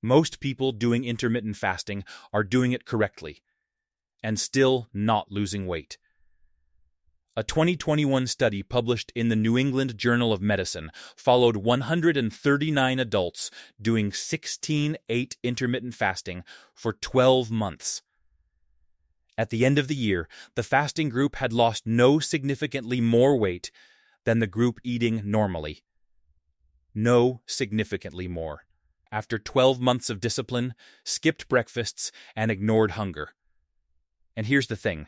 Most people doing intermittent fasting are doing it correctly and still not losing weight. A 2021 study published in the New England Journal of Medicine followed 139 adults doing 16/8 intermittent fasting for 12 months. At the end of the year, the fasting group had lost no significantly more weight than the group eating normally. No significantly more. After 12 months of discipline, skipped breakfasts, and ignored hunger. And here's the thing.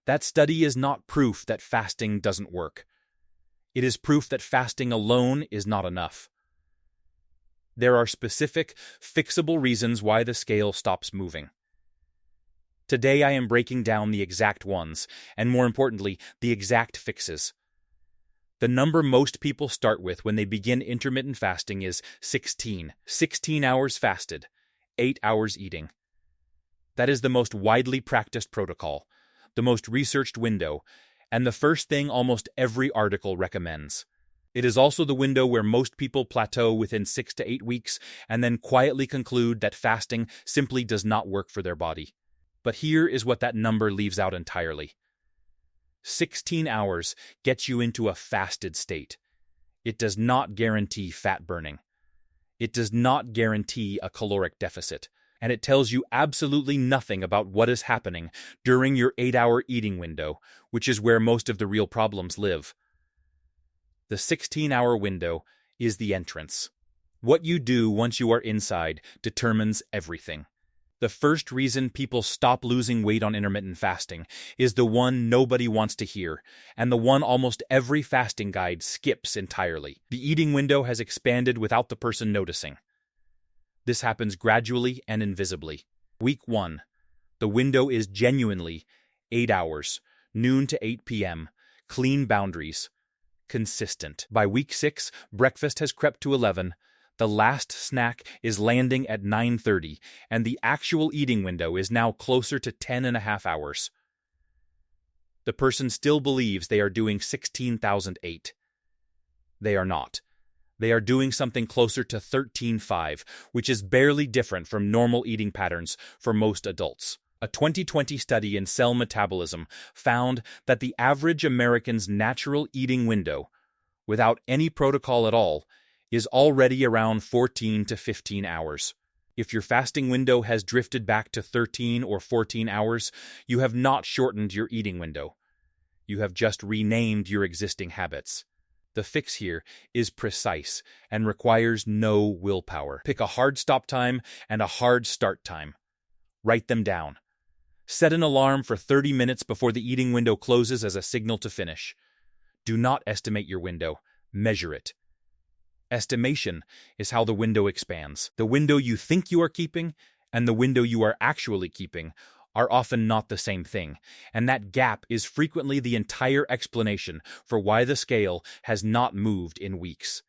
That study is not proof that fasting doesn't work. It is proof that fasting alone is not enough. There are specific, fixable reasons why the scale stops moving. Today I am breaking down the exact ones, and more importantly, the exact fixes. The number most people start with when they begin intermittent fasting is 16. 16 hours fasted, 8 hours eating. That is the most widely practiced protocol, the most researched window, and the first thing almost every article recommends. It is also the window where most people plateau within 6 to 8 weeks and then quietly conclude that fasting simply does not work for their body. But here is what that number leaves out entirely. 16 hours gets you into a fasted state. It does not guarantee fat burning. It does not guarantee a caloric deficit. And it tells you absolutely nothing about what is happening during your 8-hour eating window, which is where most of the real problems live. The 16-hour window is the entrance. What you do once you are inside determines everything. The first reason people stop losing weight on intermittent fasting is the one nobody wants to hear, and the one almost every fasting guide skips entirely. The eating window has expanded without the person noticing. This happens gradually and invisibly. Week 1. The window is genuinely 8 hours, noon to 8 p.m., clean boundaries, consistent. By week 6, breakfast has crept to 11, the last snack is landing at 9:30, and the actual eating window is now closer to 10.5 hours. The person still believes they are doing 16,008. They are not. They are doing something closer to 13.5, which is barely different from normal eating patterns for most adults. A 2020 study in Cell Metabolism found that the average American's natural eating window, without any protocol at all, is already around 14 to 15 hours. If your fasting window has drifted back to 13 or 14 hours, you have not shortened your eating window. You have just renamed your existing habits. The fix here is precise and requires no willpower. Pick a hard stop time and a hard start time. Write them down. Set an alarm for 30 minutes before the eating window closes as a signal to finish. Do not estimate your window. Measure it. Estimation is how the window expands. The window you think you are keeping and the window you are actually keeping are often not the same thing, and that gap is frequently the entire explanation for why the scale has not moved in weeks.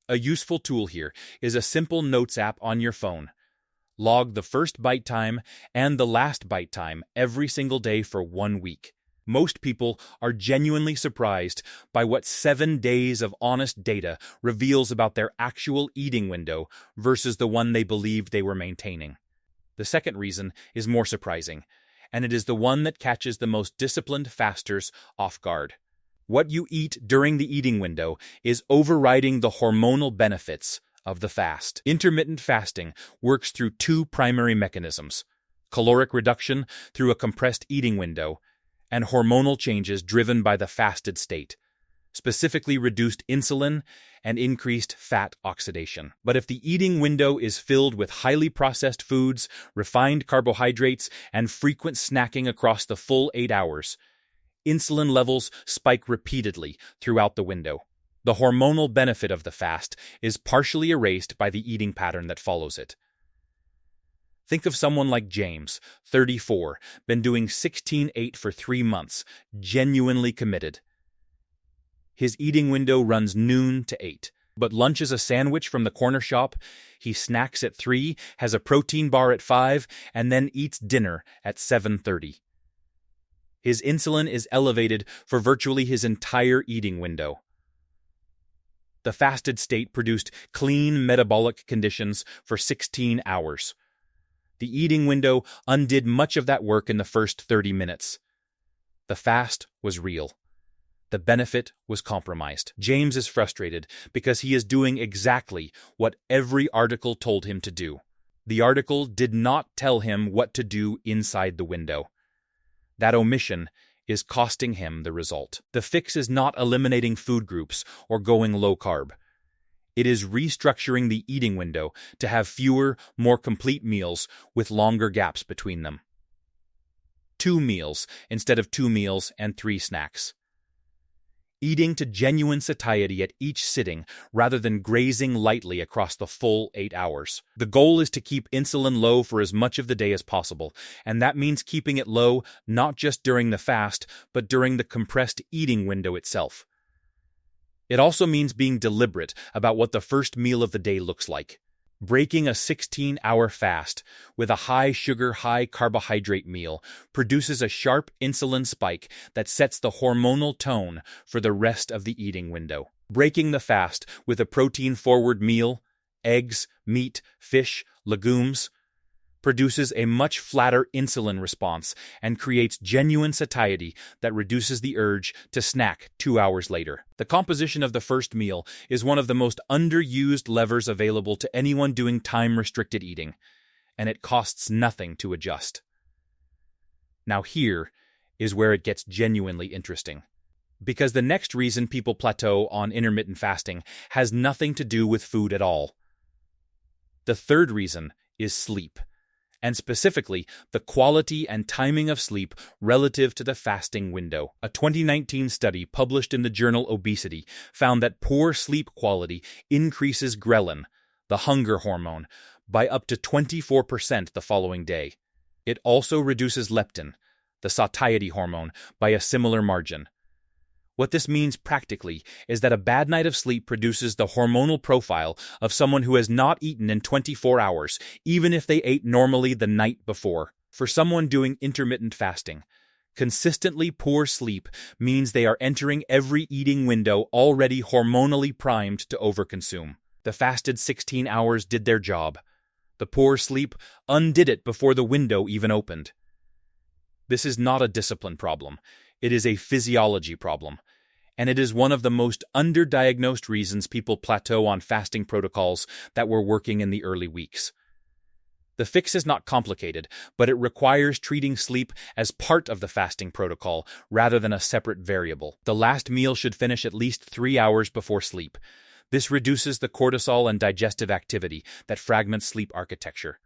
A useful tool here is a simple notes app on your phone. Log the first bite time and the last bite time every single day for 1 week. Most people are genuinely surprised by what 7 days of honest data reveals about their actual eating window versus the one they believed they were maintaining. The second reason is more surprising, and it is the one that catches the most disciplined fasters off guard. What you eat during the eating window is overriding the hormonal benefits of the fast. Intermittent fasting works through 2 primary mechanisms: caloric reduction through a compressed eating window, and hormonal changes driven by the fasted state, specifically reduced insulin and increased fat oxidation. But if the eating window is filled with highly processed foods, refined carbohydrates, and frequent snacking across the full 8 hours, insulin levels spike repeatedly throughout the window. The hormonal benefit of the fast is partially erased by the eating pattern that follows it. Think of someone like James, 34, been doing 16/8 for 3 months, genuinely committed. His eating window runs noon to 8, but lunches a sandwich from the corner shop, he snacks at 3, has a protein bar at 5, and then eats dinner at 7:30. His insulin is elevated for virtually his entire eating window. The fasted state produced clean metabolic conditions for 16 hours. The eating window undid much of that work in the first 30 minutes. The fast was real. The benefit was compromised. James is frustrated because he is doing exactly what every article told him to do. The article did not tell him what to do inside the window. That omission is costing him the result. The fix is not eliminating food groups or going low carb. It is restructuring the eating window to have fewer, more complete meals with longer gaps between them. 2 meals instead of 2 meals and 3 snacks. Eating to genuine satiety at each sitting rather than grazing lightly across the full 8 hours. The goal is to keep insulin low for as much of the day as possible, and that means keeping it low not just during the fast, but during the compressed eating window itself. It also means being deliberate about what the first meal of the day looks like. Breaking a 16-hour fast with a high-sugar, high-carbohydrate meal produces a sharp insulin spike that sets the hormonal tone for the rest of the eating window. Breaking the fast with a protein-forward meal, eggs, meat, fish, legumes, produces a much flatter insulin response and creates genuine satiety that reduces the urge to snack 2 hours later. The composition of the first meal is one of the most underused levers available to anyone doing time-restricted eating, and it costs nothing to adjust. Now here is where it gets genuinely interesting, because the next reason people plateau on intermittent fasting has nothing to do with food at all. The third reason is sleep, and specifically the quality and timing of sleep relative to the fasting window. A 2019 study published in the journal Obesity found that poor sleep quality increases ghrelin, the hunger hormone, by up to 24% the following day. It also reduces leptin, the satiety hormone, by a similar margin. What this means practically is that a bad night of sleep produces the hormonal profile of someone who has not eaten in 24 hours, even if they ate normally the night before. For someone doing intermittent fasting, consistently poor sleep means they are entering every eating window already hormonally primed to overconsume. The fasted 16 hours did their job. The poor sleep undid it before the window even opened. This is not a discipline problem. It is a physiology problem, and it is one of the most underdiagnosed reasons people plateau on fasting protocols that were working in the early weeks. The fix is not complicated, but it requires treating sleep as part of the fasting protocol rather than a separate variable. The last meal should finish at least 3 hours before sleep. This reduces the cortisol and digestive activity that fragments sleep architecture.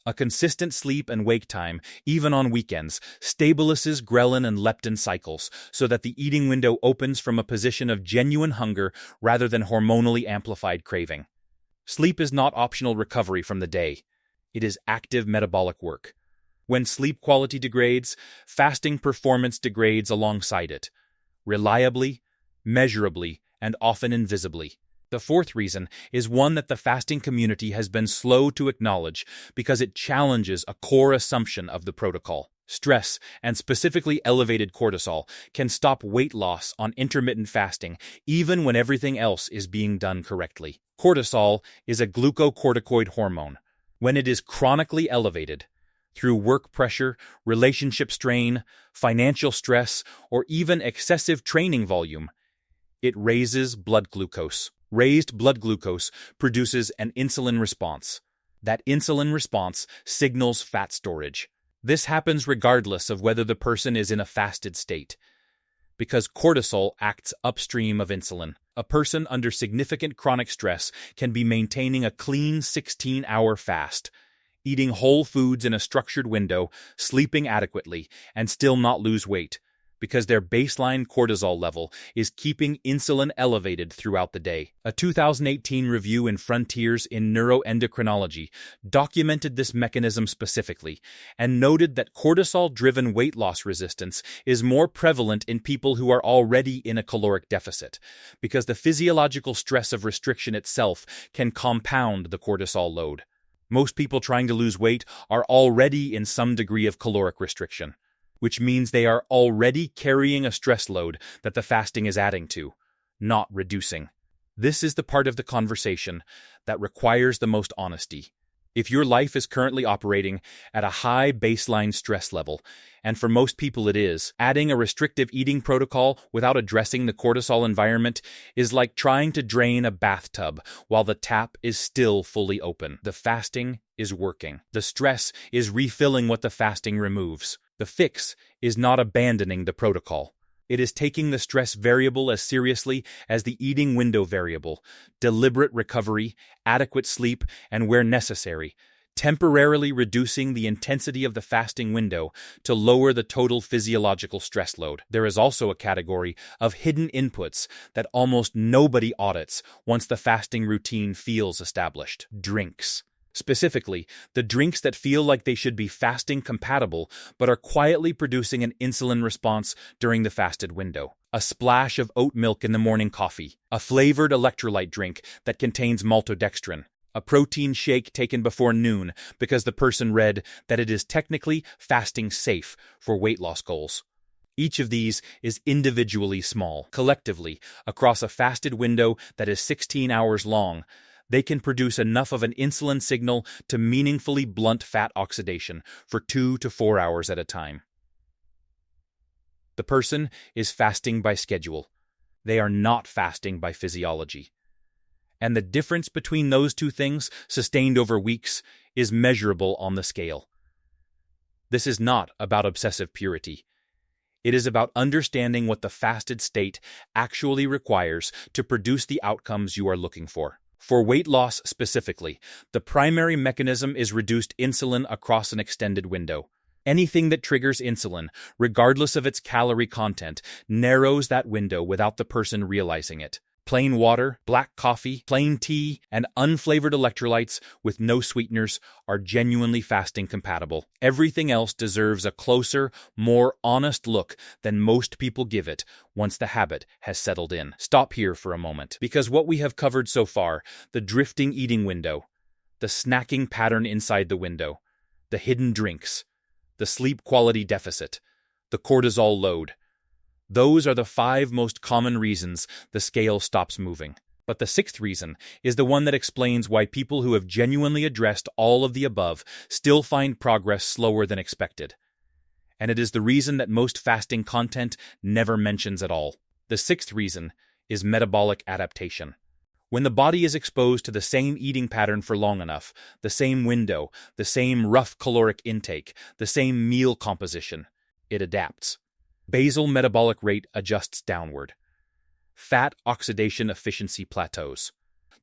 A consistent sleep and wake time, even on weekends, stabilizes ghrelin and leptin cycles so that the eating window opens from a position of genuine hunger rather than hormonally amplified craving. Sleep is not optional recovery from the day. It is active metabolic work. When sleep quality degrades, fasting performance degrades alongside it, reliably, measurably, and often invisibly. The fourth reason is one that the fasting community has been slow to acknowledge because it challenges a core assumption of the protocol. Stress, and specifically elevated cortisol, can stop weight loss on intermittent fasting even when everything else is being done correctly. Cortisol is a glucocorticoid hormone. When it is chronically elevated, through work pressure, relationship strain, financial stress, or even excessive training volume, it raises blood glucose. Raised blood glucose produces an insulin response. That insulin response signals fat storage. This happens regardless of whether the person is in a fasted state, because cortisol acts upstream of insulin. A person under significant chronic stress can be maintaining a clean 16-hour fast, eating whole foods in a structured window, sleeping adequately, and still not lose weight, because their baseline cortisol level is keeping insulin elevated throughout the day. A 2018 review in Frontiers in Neuroendocrinology documented this mechanism specifically and noted that cortisol-driven weight loss resistance is more prevalent in people who are already in a caloric deficit, because the physiological stress of restriction itself can compound the cortisol load. Most people trying to lose weight are already in some degree of caloric restriction, which means they are already carrying a stress load that the fasting is adding to, not reducing. This is the part of the conversation that requires the most honesty. If your life is currently operating at a high baseline stress level, and for most people it is, adding a restrictive eating protocol without addressing the cortisol environment is like trying to drain a bathtub while the tap is still fully open. The fasting is working. The stress is refilling what the fasting removes. The fix is not abandoning the protocol. It is taking the stress variable as seriously as the eating window variable, deliberate recovery, adequate sleep, and where necessary, temporarily reducing the intensity of the fasting window to lower the total physiological stress load. There is also a category of hidden inputs that almost nobody audits once the fasting routine feels established. Drinks. Specifically, the drinks that feel like they should be fasting compatible but are quietly producing an insulin response during the fasted window. A splash of oat milk in the morning coffee, a flavored electrolyte drink that contains maltodextrin, a protein shake taken before noon because the person read that it is technically fasting safe for weight loss goals. Each of these is individually small. Collectively, across a fasted window that is 16 hours long, they can produce enough of an insulin signal to meaningfully blunt fat oxidation for 2 to 4 hours at a time. The person is fasting by schedule. They are not fasting by physiology. And the difference between those two things, sustained over weeks, is measurable on the scale. This is not about obsessive purity. It is about understanding what the fasted state actually requires to produce the outcomes you are looking for. For weight loss specifically, the primary mechanism is reduced insulin across an extended window. Anything that triggers insulin, regardless of its calorie content, narrows that window without the person realizing it. Plain water, black coffee, plain tea, and unflavored electrolytes with no sweeteners are genuinely fasting compatible. Everything else deserves a closer, more honest look than most people give it once the habit has settled in. Stop here for a moment, because what we have covered so far, the drifting eating window, the snacking pattern inside the window, the hidden drinks, the sleep quality deficit, the cortisol load, those are the 5 most common reasons the scale stops moving. But the 6th reason is the one that explains why people who have genuinely addressed all of the above still find progress slower than expected. And it is the reason that most fasting content never mentions at all. The 6th reason is metabolic adaptation. When the body is exposed to the same eating pattern for long enough, the same window, the same rough caloric intake, the same meal composition, it adapts. Basal metabolic rate adjusts downward. Fat oxidation efficiency plateaus.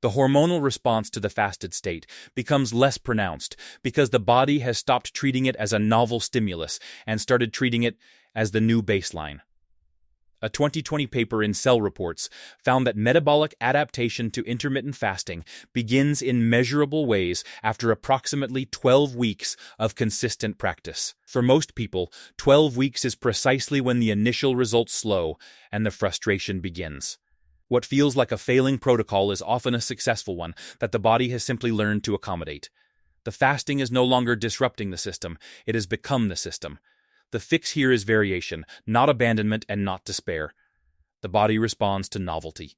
The hormonal response to the fasted state becomes less pronounced because the body has stopped treating it as a novel stimulus and started treating it as the new baseline. A 2020 paper in Cell Reports found that metabolic adaptation to intermittent fasting begins in measurable ways after approximately 12 weeks of consistent practice. For most people, 12 weeks is precisely when the initial results slow and the frustration begins. What feels like a failing protocol is often a successful one that the body has simply learned to accommodate. The fasting is no longer disrupting the system, it has become the system. The fix here is variation, not abandonment and not despair. The body responds to novelty.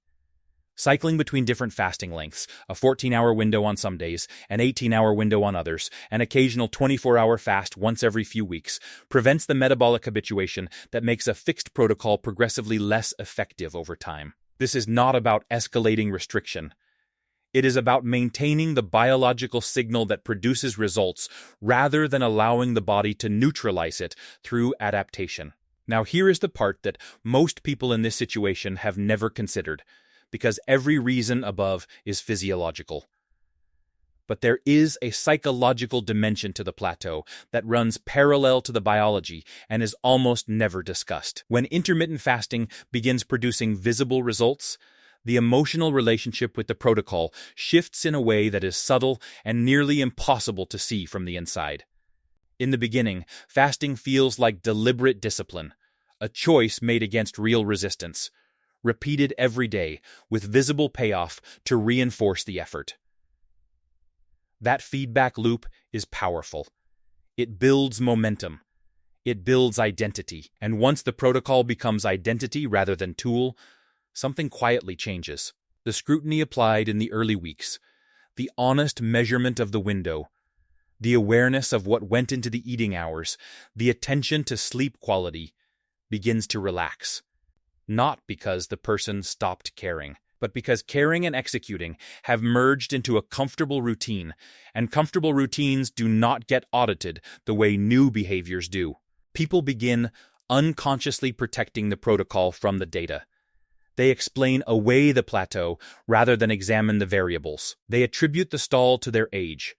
Cycling between different fasting lengths, a 14-hour window on some days, an 18-hour window on others, an occasional 24-hour fast once every few weeks, prevents the metabolic habituation that makes a fixed protocol progressively less effective over time. This is not about escalating restriction. It is about maintaining the biological signal that produces results rather than allowing the body to neutralize it through adaptation. Now here is the part that most people in this situation have never considered, because every reason above is physiological. But there is a psychological dimension to the plateau that runs parallel to the biology and is almost never discussed. When intermittent fasting begins producing visible results, the emotional relationship with the protocol shifts in a way that is subtle and nearly impossible to see from the inside. In the beginning, fasting feels like deliberate discipline, a choice made against real resistance, repeated every day with visible payoff to reinforce the effort. That feedback loop is powerful. It builds momentum. It builds identity. And once the protocol becomes identity rather than tool, something quietly changes. The scrutiny applied in the early weeks, the honest measurement of the window, the awareness of what went into the eating hours, the attention to sleep quality, begins to relax. Not because the person stopped caring, but because caring and executing have merged into a comfortable routine, and comfortable routines do not get audited the way new behaviors do. People begin unconsciously protecting the protocol from the data. They explain away the plateau rather than examine the variables. They attribute the stall to their age,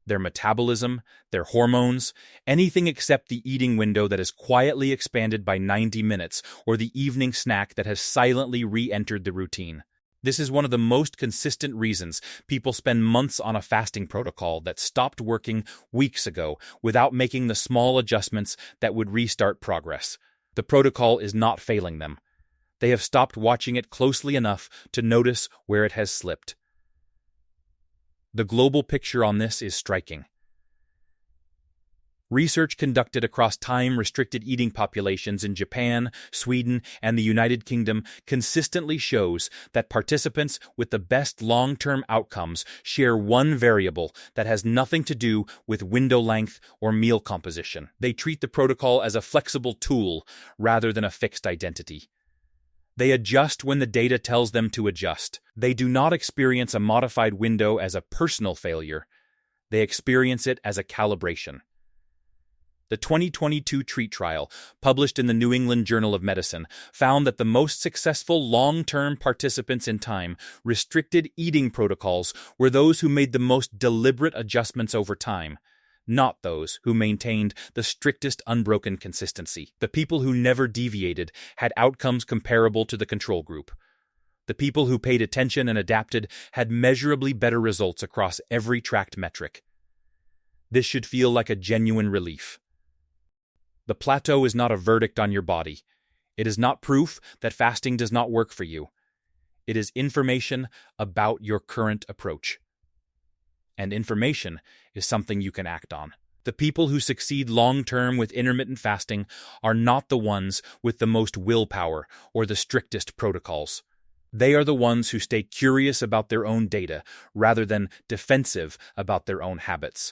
their metabolism, their hormones, anything except the eating window that is quietly expanded by 90 minutes or the evening snack that has silently re-entered the routine. This is one of the most consistent reasons people spend months on a fasting protocol that stopped working weeks ago without making the small adjustments that would restart progress. The protocol is not failing them. They have stopped watching it closely enough to notice where it has slipped. The global picture on this is striking. Research conducted across time-restricted eating populations in Japan, Sweden, and the United Kingdom consistently shows that participants with the best long-term outcomes share one variable that has nothing to do with window length or meal composition. They treat the protocol as a flexible tool rather than a fixed identity. They adjust when the data tells them to adjust. They do not experience a modified window as a personal failure. They experience it as a calibration. The 2022 TREAT trial, published in the New England Journal of Medicine, found that the most successful long-term participants in time-restricted eating protocols were those who made the most deliberate adjustments over time, not those who maintained the strictest unbroken consistency. The people who never deviated had outcomes comparable to the control group. The people who paid attention and adapted had measurably better results across every tracked metric. This should feel like a genuine relief. The plateau is not a verdict on your body. It is not proof that fasting does not work for you. It is information about your current approach. And information is something you can act on. The people who succeed long-term with intermittent fasting are not the ones with the most willpower or the strictest protocols. They are the ones who stay curious about their own data rather than defensive about their own habits.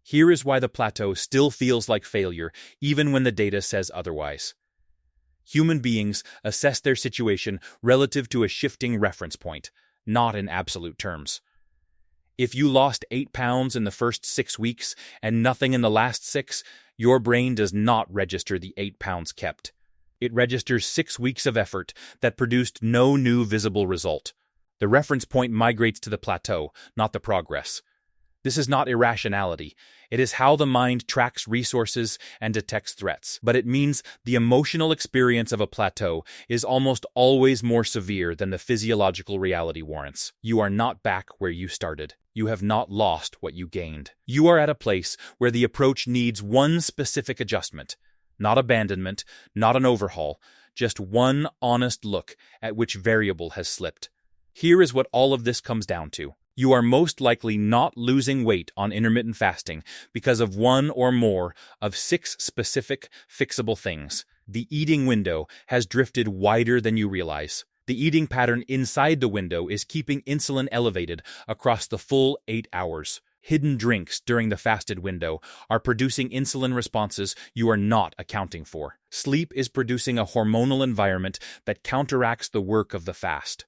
Here is why the plateau still feels like failure, even when the data says otherwise. Human beings assess their situation relative to a shifting reference point, not in absolute terms. If you lost 8 pounds in the first 6 weeks and nothing in the last 6, your brain does not register the 8 pounds kept. It registers 6 weeks of effort that produced no new visible result. The reference point migrates to the plateau, not the progress. This is not irrationality. It is how the mind tracks resources and detects threats. But it means the emotional experience of a plateau is almost always more severe than the physiological reality warrants. You are not back where you started. You have not lost what you gained. You are at a place where the approach needs one specific adjustment, not abandonment, not an overhaul, just one honest look at which variable has slipped. Here is what all of this comes down to. You are most likely not losing weight on intermittent fasting because of one or more of 6 specific fixable things. The eating window has drifted wider than you realize. The eating pattern inside the window is keeping insulin elevated across the full 8 hours. Hidden drinks during the fasted window are producing insulin responses you are not accounting for. Sleep is producing a hormonal environment that counteracts the work of the fast.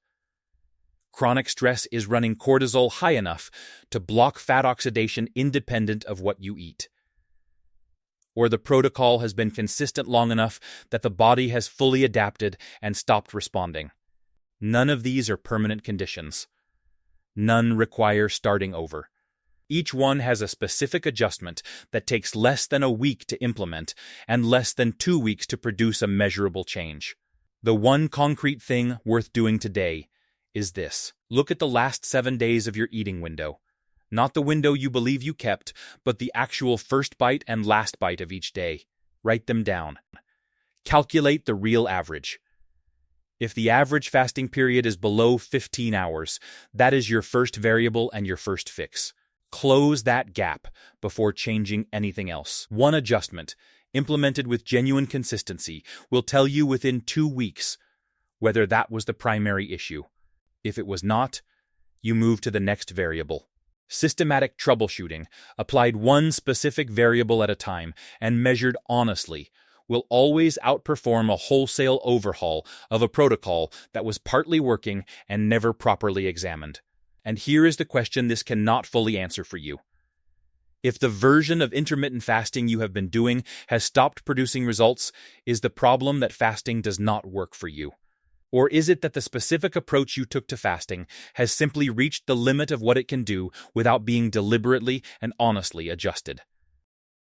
Chronic stress is running cortisol high enough to block fat oxidation independent of what you eat. Or the protocol has been consistent long enough that the body has fully adapted and stopped responding. None of these are permanent conditions. None require starting over. Each one has a specific adjustment that takes less than a week to implement and less than 2 weeks to produce a measurable change. The one concrete thing worth doing today is this. Look at the last 7 days of your eating window. Not the window you believe you kept, but the actual first bite and last bite of each day. Write them down. Calculate the real average. If the average fasting period is below 15 hours, that is your first variable and your first fix. Close that gap before changing anything else. One adjustment, implemented with genuine consistency, will tell you within 2 weeks whether that was the primary issue. If it was not, you move to the next variable. Systematic troubleshooting, applied one specific variable at a time and measured honestly, will always outperform a wholesale overhaul of a protocol that was partly working and never properly examined. And here is the question this cannot fully answer for you. If the version of intermittent fasting you have been doing has stopped producing results, is the problem that fasting does not work for you? Or is it that the specific approach you took to fasting has simply reached the limit of what it can do without being deliberately and honestly adjusted?